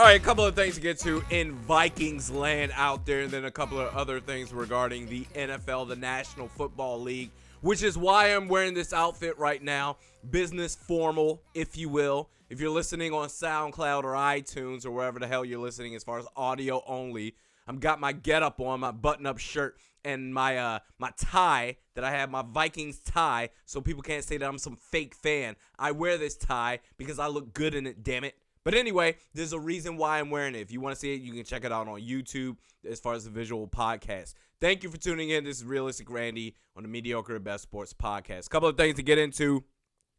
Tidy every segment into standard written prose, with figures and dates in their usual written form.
All right, a couple of things to get to in Vikings land out there, and then a couple of other things regarding the NFL, the National Football League, which is why I'm wearing this outfit right now. Business formal, if you will. If you're listening on SoundCloud or iTunes or wherever the hell you're listening as far as audio only, I've got my getup on, my button-up shirt, and my tie that I have, my Vikings tie, so people can't say that I'm some fake fan. I wear this tie because I look good in it, damn it. But anyway, there's a reason why I'm wearing it. If you want to see it, you can check it out on YouTube as far as the visual podcast. Thank you for tuning in. This is Realistic Randy on the Mediokr Best Sports Podcast. A couple of things to get into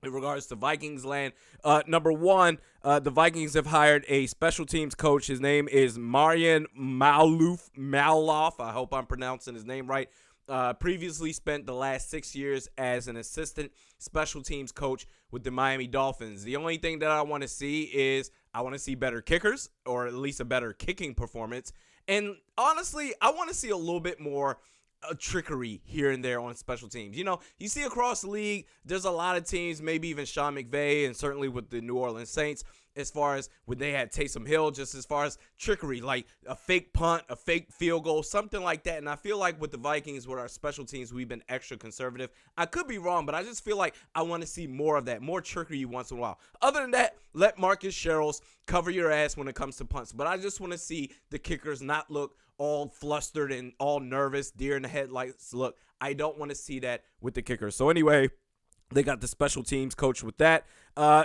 in regards to Vikings land. Number one, the Vikings have hired a special teams coach. His name is Marian Malouf. I hope I'm pronouncing his name right. Previously spent the last 6 years as an assistant special teams coach with the Miami Dolphins. The only thing that I want to see is I want to see better kickers, or at least a better kicking performance. And honestly, I want to see a little bit more trickery here and there on special teams. You know, you see across the league, there's a lot of teams, maybe even Sean McVay, and certainly with the New Orleans Saints, as far as when they had Taysom Hill, just as far as trickery, like a fake punt, a fake field goal, something like that. And I feel like with the Vikings, with our special teams, we've been extra conservative. I could be wrong, but I just feel like I want to see more of that, more trickery once in a while. Other than that, let Marcus Sherrills cover your ass when it comes to punts. But I just want to see the kickers not look all flustered and all nervous, deer in the headlights. Look, I don't want to see that with the kickers. So anyway, they got the special teams coach with that.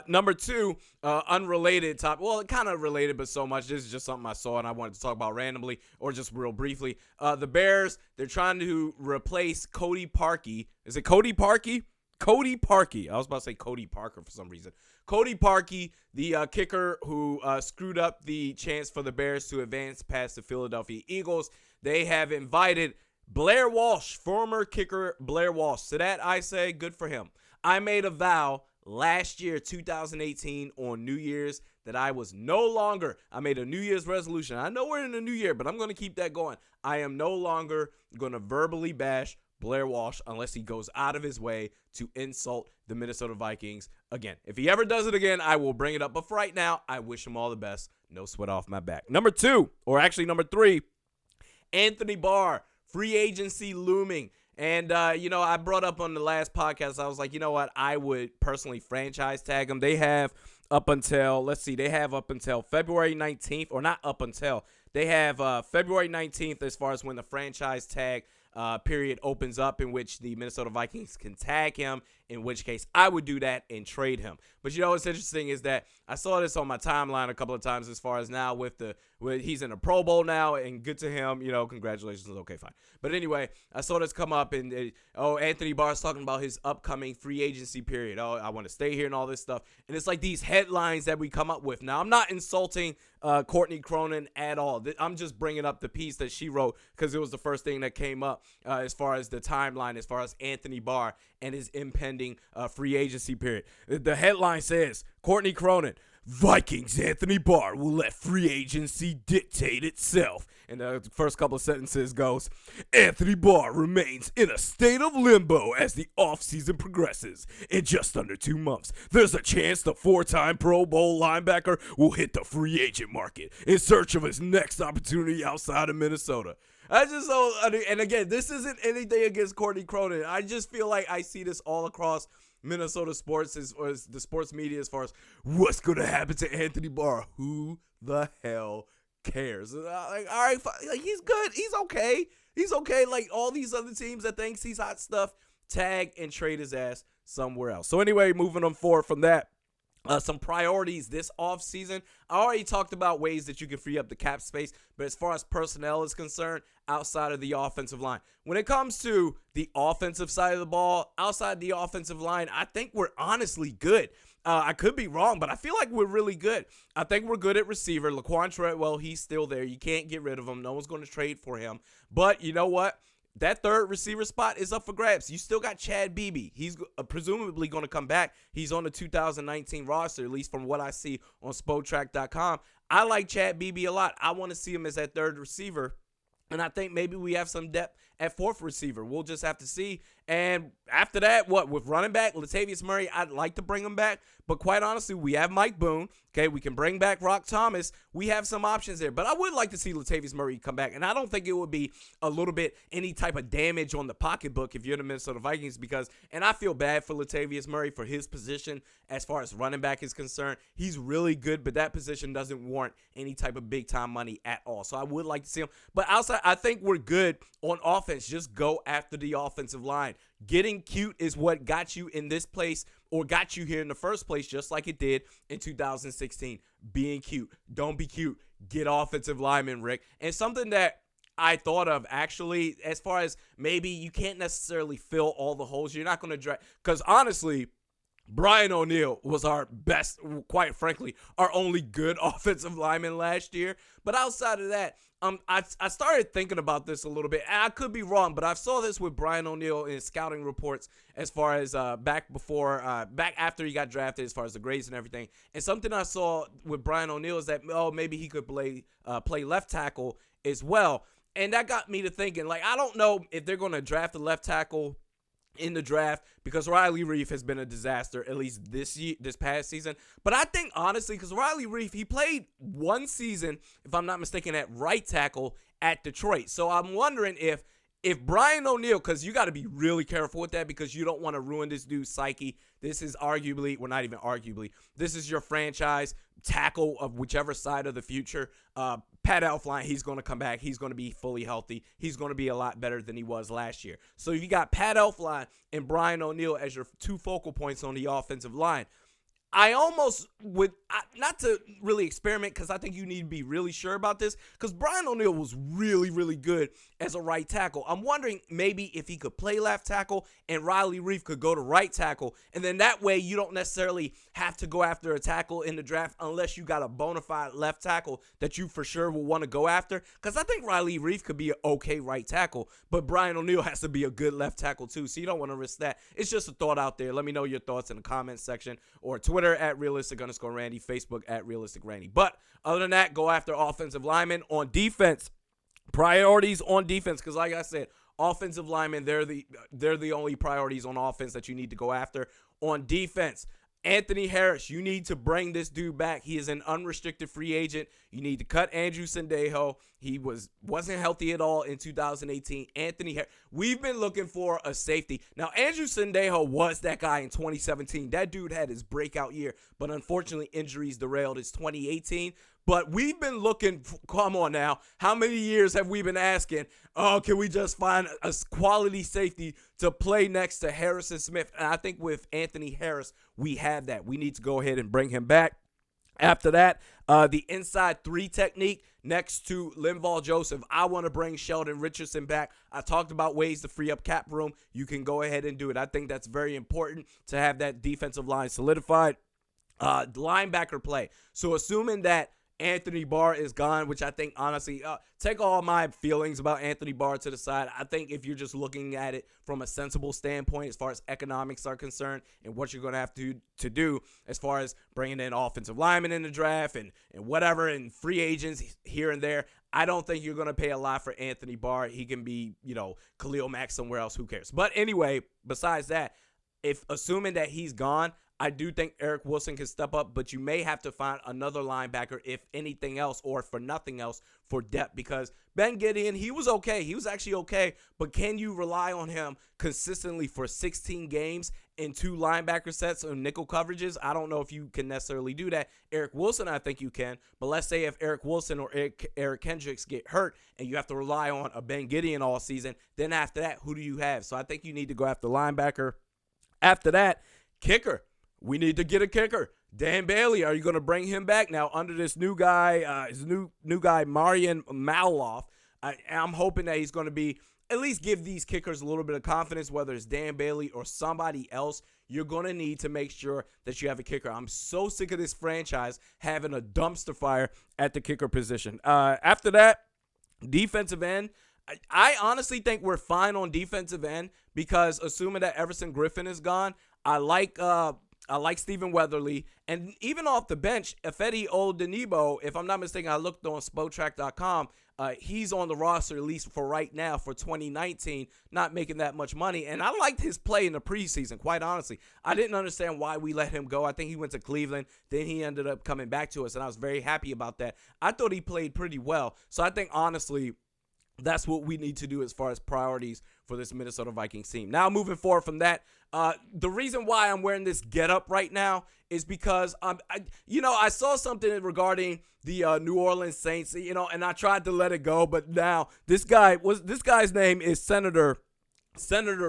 Number two, unrelated topic. Well, kind of related, but so much. This is just something I saw and I wanted to talk about randomly or just real briefly. The Bears, they're trying to replace Cody Parkey. Is it Cody Parkey? Cody Parkey. I was about to say Cody Parker for some reason. Cody Parkey, the kicker who screwed up the chance for the Bears to advance past the Philadelphia Eagles. They have invited Blair Walsh, former kicker Blair Walsh. To that I say, good for him. I made a vow last year, 2018, on New Year's that I made a New Year's resolution. I know we're in the new year, but I'm going to keep that going. I am no longer going to verbally bash Blair Walsh unless he goes out of his way to insult the Minnesota Vikings again. If he ever does it again, I will bring it up. But for right now, I wish him all the best. No sweat off my back. Number three, Anthony Barr, free agency looming. And, I brought up on the last podcast, I was like, you know what? I would personally franchise tag him. They have up until February 19th, or not up until. They have February 19th as far as when the franchise tag period opens up, in which the Minnesota Vikings can tag him, in which case I would do that and trade him. But what's interesting is that I saw this on my timeline a couple of times as far as now with he's in a Pro Bowl now, and good to him, congratulations, okay, fine. But anyway, I saw this come up, and Anthony Barr's talking about his upcoming free agency period. Oh, I want to stay here and all this stuff. And it's like these headlines that we come up with. Now, I'm not insulting Courtney Cronin at all. I'm just bringing up the piece that she wrote because it was the first thing that came up as far as the timeline, as far as Anthony Barr and his impending free agency period. The headline says, Courtney Cronin, Vikings Anthony Barr will let free agency dictate itself. And the first couple of sentences goes, Anthony Barr remains in a state of limbo as the offseason progresses. In just under 2 months, there's a chance the 4-time Pro Bowl linebacker will hit the free agent market in search of his next opportunity outside of Minnesota. And again, this isn't anything against Courtney Cronin. I just feel like I see this all across Minnesota sports, as the sports media, as far as what's going to happen to Anthony Barr. Who the hell cares? All right, he's good. He's okay. He's okay. Like all these other teams that thinks he's hot stuff, tag and trade his ass somewhere else. So anyway, moving on forward from that. Some priorities this offseason. I already talked about ways that you can free up the cap space, but as far as personnel is concerned, outside of the offensive line. When it comes to the offensive side of the ball, outside the offensive line, I think we're honestly good. I could be wrong, but I feel like we're really good. I think we're good at receiver. Laquan Treadwell, he's still there. You can't get rid of him. No one's going to trade for him. But you know what? That third receiver spot is up for grabs. You still got Chad Beebe. He's presumably going to come back. He's on the 2019 roster, at least from what I see on Spotrac.com. I like Chad Beebe a lot. I want to see him as that third receiver And I think maybe we have some depth at fourth receiver. We'll just have to see. And after that, with running back, Latavius Murray, I'd like to bring him back. But quite honestly, we have Mike Boone. Okay, we can bring back Rock Thomas. We have some options there. But I would like to see Latavius Murray come back. And I don't think it would be a little bit any type of damage on the pocketbook if you're the Minnesota Vikings and I feel bad for Latavius Murray for his position as far as running back is concerned. He's really good, but that position doesn't warrant any type of big-time money at all. So I would like to see him. But outside, I think we're good on offense. Just go after the offensive line. Getting cute is what got you in this place or got you here in the first place, just like it did in 2016. Being cute. Don't be cute. Get offensive linemen, Rick. And something that I thought of actually, as far as maybe you can't necessarily fill all the holes. You're not going to draft, because honestly, Brian O'Neill was our best, quite frankly, our only good offensive lineman last year. But outside of that, I started thinking about this a little bit. And I could be wrong, but I saw this with Brian O'Neill in scouting reports as far as back after he got drafted, as far as the grades and everything. And something I saw with Brian O'Neill is that, maybe he could play left tackle as well. And that got me to thinking, like, I don't know if they're going to draft a left tackle in the draft because Riley Reif has been a disaster, at least this past season. But I think, honestly, because Riley Reif, he played one season, if I'm not mistaken, at right tackle at Detroit. So I'm wondering if Brian O'Neill, because you got to be really careful with that because you don't want to ruin this dude's psyche. This is arguably, well, not even arguably, this is your franchise tackle of whichever side of the future. Pat Elflein, he's going to come back. He's going to be fully healthy. He's going to be a lot better than he was last year. So you got Pat Elflein and Brian O'Neill as your two focal points on the offensive line. I almost would, not to really experiment because I think you need to be really sure about this because Brian O'Neill was really, really good as a right tackle. I'm wondering maybe if he could play left tackle and Riley Reif could go to right tackle. And then that way you don't necessarily have to go after a tackle in the draft unless you got a bona fide left tackle that you for sure will want to go after. Because I think Riley Reif could be an okay right tackle, but Brian O'Neill has to be a good left tackle too. So you don't want to risk that. It's just a thought out there. Let me know your thoughts in the comments section or Twitter at realistic_Randy, Facebook at realisticrandy. But other than that, go after offensive linemen. On defense, priorities on defense, because like I said, offensive linemen, they're the only priorities on offense that you need to go after. On defense, Anthony Harris, you need to bring this dude back. He is an unrestricted free agent. You need to cut Andrew Sendejo. He wasn't healthy at all in 2018. Anthony Harris, we've been looking for a safety. Now, Andrew Sendejo was that guy in 2017. That dude had his breakout year, but unfortunately, injuries derailed his 2018. But we've been looking, come on now, how many years have we been asking, can we just find a quality safety to play next to Harrison Smith? And I think with Anthony Harris, we have that. We need to go ahead and bring him back. After that, the inside three technique next to Linval Joseph. I want to bring Sheldon Richardson back. I talked about ways to free up cap room. You can go ahead and do it. I think that's very important to have that defensive line solidified. Linebacker play. So assuming that Anthony Barr is gone, which I think, honestly, take all my feelings about Anthony Barr to the side. I think if you're just looking at it from a sensible standpoint as far as economics are concerned and what you're going to have to do as far as bringing in offensive linemen in the draft and whatever and free agents here and there, I don't think you're going to pay a lot for Anthony Barr. He can be, Khalil Mack somewhere else. Who cares? But anyway, besides that, if assuming that he's gone, I do think Eric Wilson can step up, but you may have to find another linebacker, if anything else, or for nothing else, for depth. Because Ben Gideon, he was okay. He was actually okay. But can you rely on him consistently for 16 games in two linebacker sets or nickel coverages? I don't know if you can necessarily do that. Eric Wilson, I think you can. But let's say if Eric Wilson or Eric Kendricks get hurt and you have to rely on a Ben Gideon all season, then after that, who do you have? So I think you need to go after linebacker. After that, kicker. We need to get a kicker. Dan Bailey, are you going to bring him back now under this new guy, new guy, Marian Maloff? I'm hoping that he's going to be at least give these kickers a little bit of confidence, whether it's Dan Bailey or somebody else. You're going to need to make sure that you have a kicker. I'm so sick of this franchise having a dumpster fire at the kicker position. After that, defensive end. I honestly think we're fine on defensive end because assuming that Everson Griffin is gone, I like I like Stephen Weatherly. And even off the bench, Ifedi Oladipo, if I'm not mistaken, I looked on Spotrac.com. He's on the roster, at least for right now, for 2019, not making that much money. And I liked his play in the preseason, quite honestly. I didn't understand why we let him go. I think he went to Cleveland. Then he ended up coming back to us, and I was very happy about that. I thought he played pretty well. So I think, honestly, that's what we need to do as far as priorities for this Minnesota Vikings team. Now, moving forward from that, the reason why I'm wearing this getup right now is because I saw something regarding the New Orleans Saints, and I tried to let it go, but now this guy's name is Senator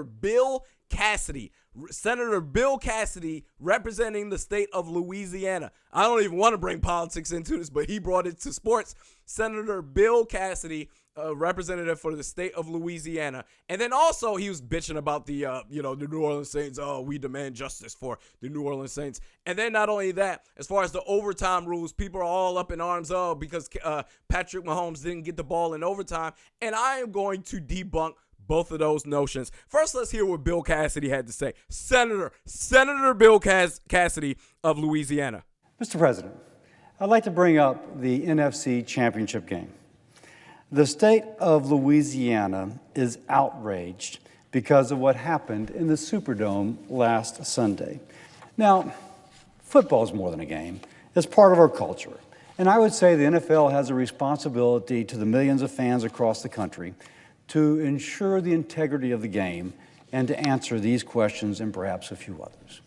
Bill Cassidy. Senator Bill Cassidy, representing the state of Louisiana. I don't even want to bring politics into this, but he brought it to sports. Senator Bill Cassidy, representative for the state of Louisiana. And then also he was bitching about the New Orleans Saints. Oh, we demand justice for the New Orleans Saints. And then not only that, as far as the overtime rules, people are all up in arms because Patrick Mahomes didn't get the ball in overtime. And I am going to debunk both of those notions. First, let's hear what Bill Cassidy had to say. Senator Bill Cassidy of Louisiana. Mr. President, I'd like to bring up the NFC Championship game. The state of Louisiana is outraged because of what happened in the Superdome last Sunday. Now, football is more than a game. It's part of our culture. And I would say the NFL has a responsibility to the millions of fans across the country to ensure the integrity of the game and to answer these questions and perhaps a few others.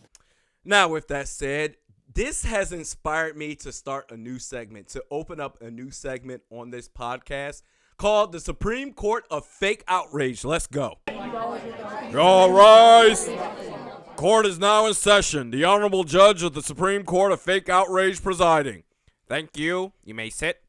Now, with that said, this has inspired me to start a new segment, to open up a new segment on this podcast called the Supreme Court of Fake Outrage. Let's go. All rise. Court is now in session. The Honorable Judge of the Supreme Court of Fake Outrage presiding. Thank you. You may sit.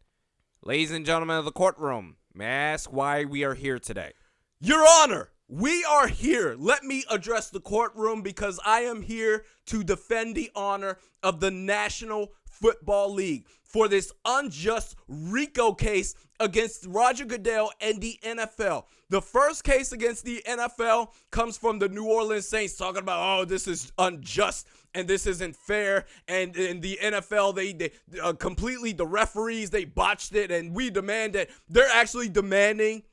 Ladies and gentlemen of the courtroom, may I ask why we are here today? Your Honor, we are here. Let me address the courtroom because I am here to defend the honor of the National Football League for this unjust RICO case against Roger Goodell and the NFL. The first case against the NFL comes from the New Orleans Saints talking about, oh, this is unjust and this isn't fair. And in the NFL, they completely, the referees, they botched it. And we demand that they're actually demanding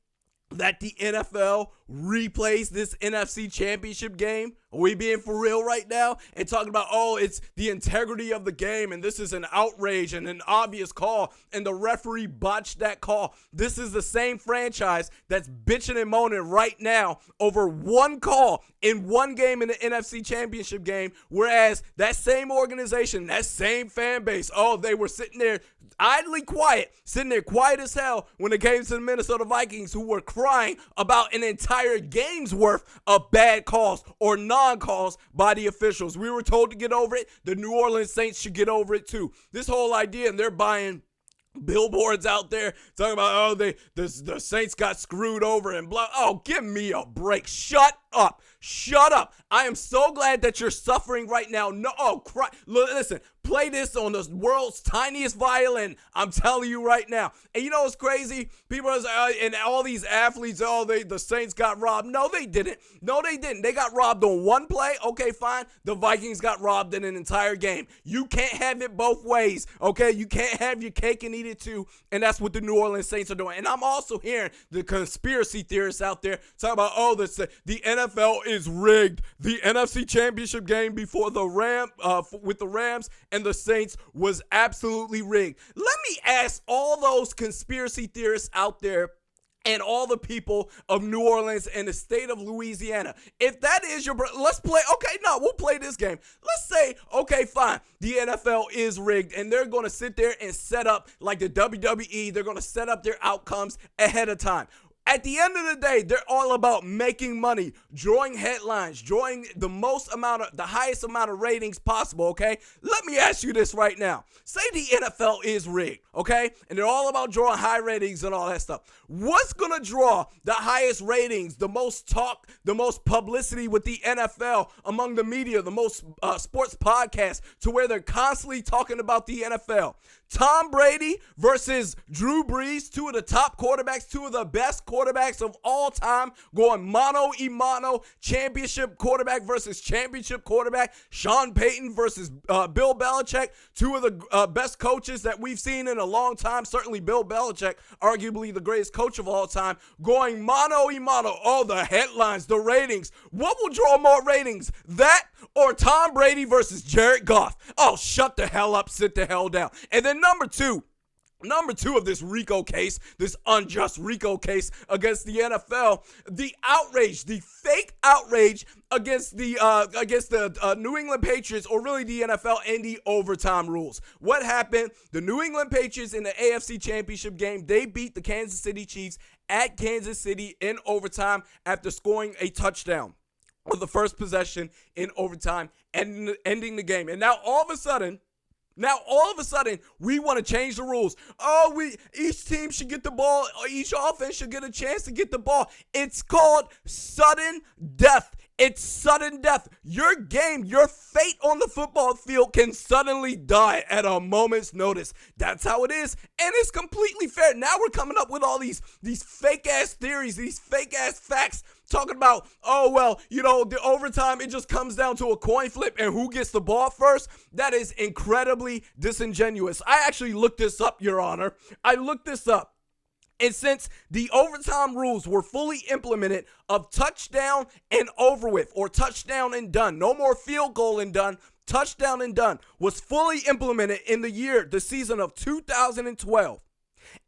that the NFL replays this NFC Championship game. Are we being for real right now? And talking about, oh, it's the integrity of the game, and this is an outrage and an obvious call, and the referee botched that call. This is the same franchise that's bitching and moaning right now over one call in one game in the NFC Championship game, whereas that same organization, that same fan base, oh, they were sitting there idly quiet, sitting there quiet as hell when it came to the Minnesota Vikings, who were crying about an entire game's worth of bad calls or non-calls by the officials. We were told to get over it. The New Orleans Saints should get over it too. This whole idea, and they're buying billboards out there talking about, oh, the Saints got screwed over and blah. Oh, give me a break. Shut up. Shut up. I am so glad that you're suffering right now. No, oh, listen, play this on the world's tiniest violin. I'm telling you right now. And you know what's crazy? People are saying, and all these athletes, oh, the Saints got robbed. No, they didn't. No, they didn't. They got robbed on one play. Okay, fine. The Vikings got robbed in an entire game. You can't have it both ways, okay? You can't have your cake and eat it too. And that's what the New Orleans Saints are doing. And I'm also hearing the conspiracy theorists out there talking about, oh, the NFL is rigged. The NFC Championship game before with the Rams and the Saints was absolutely rigged. Let me ask all those conspiracy theorists out there and all the people of New Orleans and the state of Louisiana, if that is your, let's play, okay, no, we'll play this game. Let's say, okay, fine, the NFL is rigged, and they're going to sit there and set up, like the WWE, they're going to set up their outcomes ahead of time. At the end of the day, they're all about making money, drawing headlines, drawing the highest amount of ratings possible, okay? Let me ask you this right now. Say the NFL is rigged, okay? And they're all about drawing high ratings and all that stuff. What's going to draw the highest ratings, the most talk, the most publicity with the NFL among the media, the most sports podcasts, to where they're constantly talking about the NFL? Tom Brady versus Drew Brees, two of the top quarterbacks, two of the best quarterbacks of all time, going mano-a-mano, championship quarterback versus championship quarterback. Sean Payton versus Bill Belichick, two of the best coaches that we've seen in a long time. Certainly Bill Belichick, arguably the greatest coach of all time, going mano-a-mano. Oh, the headlines, the ratings. What will draw more ratings? That or Tom Brady versus Jared Goff? Oh, shut the hell up, sit the hell down. And then number two of this RICO case, this unjust RICO case against the NFL, the outrage, the fake outrage against the New England Patriots, or really the NFL, and the overtime rules. What happened? The New England Patriots in the AFC Championship game, they beat the Kansas City Chiefs at Kansas City in overtime after scoring a touchdown on the first possession in overtime and ending the game. And now all of a sudden, we want to change the rules. Oh, each team should get the ball. Each offense should get a chance to get the ball. It's called sudden death. It's sudden death. Your game, your fate on the football field can suddenly die at a moment's notice. That's how it is, and it's completely fair. Now we're coming up with all these fake-ass theories, these fake-ass facts, talking about, oh, well, the overtime, it just comes down to a coin flip and who gets the ball first. That is incredibly disingenuous. I actually looked this up, Your Honor. I looked this up. And since the overtime rules were fully implemented of touchdown and over with, or touchdown and done, no more field goal and done, touchdown and done, was fully implemented in the season of 2012.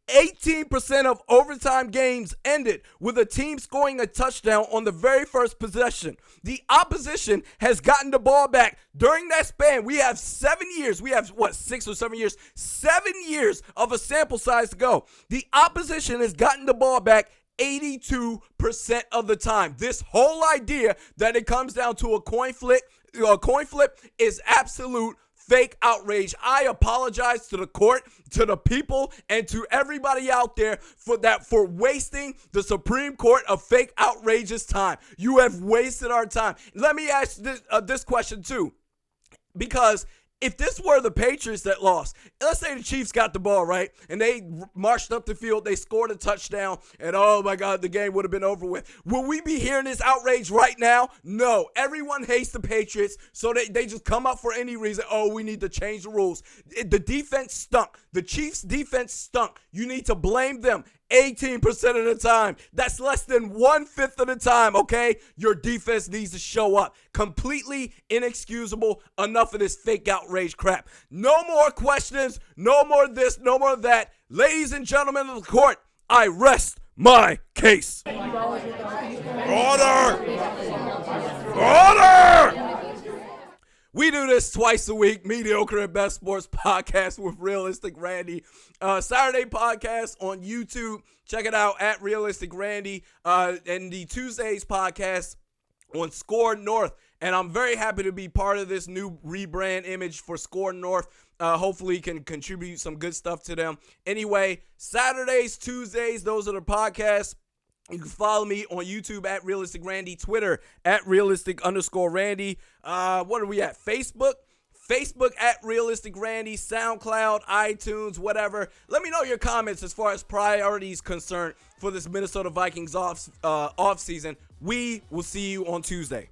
18% of overtime games ended with a team scoring a touchdown on the very first possession. The opposition has gotten the ball back. During that span, we have 7 years. We have, 6 or 7 years? 7 years of a sample size to go. The opposition has gotten the ball back 82% of the time. This whole idea that it comes down to a coin flip is absolute fake outrage. I apologize to the court, to the people, and to everybody out there for wasting the Supreme Court of fake outrageous time. You have wasted our time. Let me ask this question too, because if this were the Patriots that lost, let's say the Chiefs got the ball, right? And they marched up the field, they scored a touchdown, and oh my God, the game would have been over with. Will we be hearing this outrage right now? No. Everyone hates the Patriots, so they just come up for any reason. Oh, we need to change the rules. The defense stunk. The Chiefs' defense stunk. You need to blame them 18% of the time. That's less than 1/5 of the time, okay? Your defense needs to show up. Completely inexcusable. Enough of this fake outrage crap. No more questions. No more this. No more that. Ladies and gentlemen of the court, I rest my case. Order! Order! We do this twice a week, Mediokr and Best Sports Podcast with Realistic Randy. Saturday podcast on YouTube. Check it out at Realistic Randy. And the Tuesdays podcast on Score North. And I'm very happy to be part of this new rebrand image for Score North. Hopefully can contribute some good stuff to them. Anyway, Saturdays, Tuesdays, those are the podcasts. You can follow me on YouTube at Realistic Randy, Twitter at Realistic_Randy. What are we at? Facebook at Realistic Randy, SoundCloud, iTunes, whatever. Let me know your comments as far as priorities concerned for this Minnesota Vikings off season. We will see you on Tuesday.